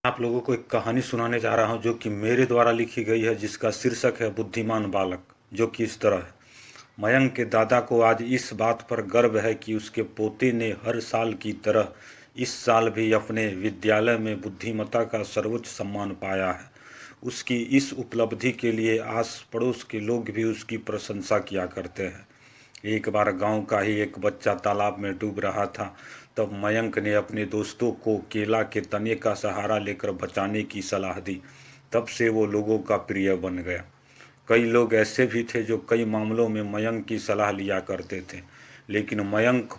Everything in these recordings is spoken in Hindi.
आप लोगों को एक कहानी सुनाने जा रहा हूँ जो कि मेरे द्वारा लिखी गई है, जिसका शीर्षक है बुद्धिमान बालक। जो कि इस तरह है। मयंक के दादा को आज इस बात पर गर्व है कि उसके पोते ने हर साल की तरह इस साल भी अपने विद्यालय में बुद्धिमत्ता का सर्वोच्च सम्मान पाया है। उसकी इस उपलब्धि के लिए आस पड़ोस के लोग भी उसकी प्रशंसा किया करते हैं। एक बार गांव का ही एक बच्चा तालाब में डूब रहा था। तब मयंक ने अपने दोस्तों को केला के तने का सहारा लेकर बचाने की सलाह दी। तब से वो लोगों का प्रिय बन गया। कई लोग ऐसे भी थे जो कई मामलों में मयंक की सलाह लिया करते थे, लेकिन मयंक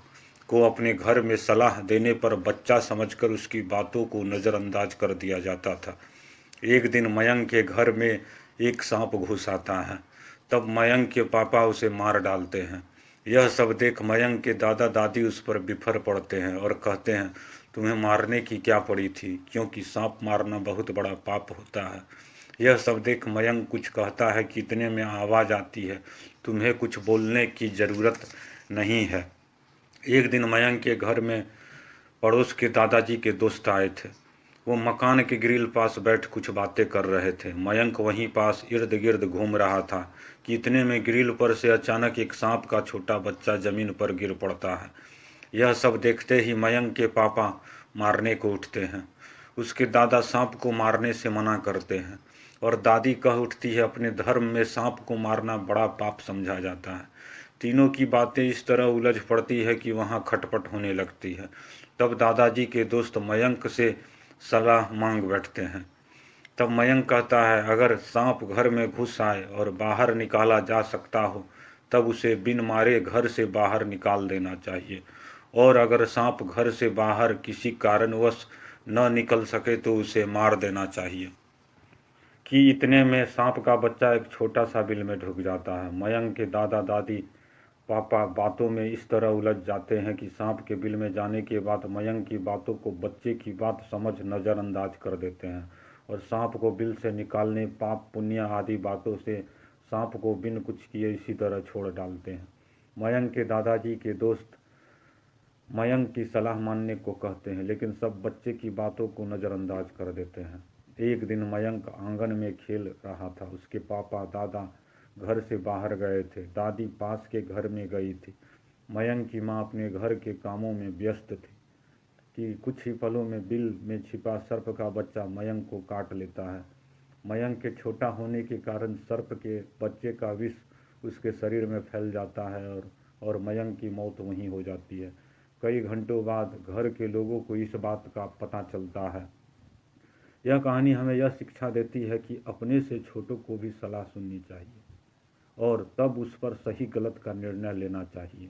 को अपने घर में सलाह देने पर बच्चा समझकर उसकी बातों को नज़रअंदाज कर दिया जाता था। एक दिन मयंक के घर में एक सांप घुस आता है। तब मयंक के पापा उसे मार डालते हैं। यह सब देख मयंक के दादा दादी उस पर बिफर पड़ते हैं और कहते हैं, तुम्हें मारने की क्या पड़ी थी, क्योंकि सांप मारना बहुत बड़ा पाप होता है। यह सब देख मयंक कुछ कहता है कि इतने में आवाज़ आती है, तुम्हें कुछ बोलने की ज़रूरत नहीं है। एक दिन मयंक के घर में पड़ोस के दादाजी के दोस्त आए थे। वो मकान के ग्रिल पास बैठ कुछ बातें कर रहे थे। मयंक वहीं पास इर्द गिर्द घूम रहा था कि इतने में ग्रिल पर से अचानक एक सांप का छोटा बच्चा जमीन पर गिर पड़ता है। यह सब देखते ही मयंक के पापा मारने को उठते हैं। उसके दादा सांप को मारने से मना करते हैं और दादी कह उठती है, अपने धर्म में सांप को मारना बड़ा पाप समझा जाता है। तीनों की बातें इस तरह उलझ पड़ती है कि वहाँ खटपट होने लगती है। तब दादाजी के दोस्त मयंक से सलाह मांग बैठते हैं। तब मयंक कहता है, अगर सांप घर में घुस आए और बाहर निकाला जा सकता हो तब उसे बिन मारे घर से बाहर निकाल देना चाहिए, और अगर सांप घर से बाहर किसी कारणवश न निकल सके तो उसे मार देना चाहिए। कि इतने में सांप का बच्चा एक छोटा सा बिल में ढुक जाता है। मयंक के दादा दादी पापा बातों में इस तरह उलझ जाते हैं कि सांप के बिल में जाने के बाद मयंक की बातों को बच्चे की बात समझ नज़रअंदाज कर देते हैं और सांप को बिल से निकालने, पाप पुण्य आदि बातों से सांप को बिन कुछ किए इसी तरह छोड़ डालते हैं। मयंक के दादाजी के दोस्त मयंक की सलाह मानने को कहते हैं, लेकिन सब बच्चे की बातों को नज़रअंदाज कर देते हैं। एक दिन मयंक आंगन में खेल रहा था। उसके पापा दादा घर से बाहर गए थे। दादी पास के घर में गई थी। मयंक की माँ अपने घर के कामों में व्यस्त थी कि कुछ ही पलों में बिल में छिपा सर्प का बच्चा मयंक को काट लेता है। मयंक के छोटा होने के कारण सर्प के बच्चे का विष उसके शरीर में फैल जाता है और मयंक की मौत वहीं हो जाती है। कई घंटों बाद घर के लोगों को इस बात का पता चलता है। यह कहानी हमें यह शिक्षा देती है कि अपने से छोटों को भी सलाह सुननी चाहिए और तब उस पर सही गलत का निर्णय लेना चाहिए।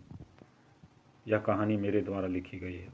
यह कहानी मेरे द्वारा लिखी गई है।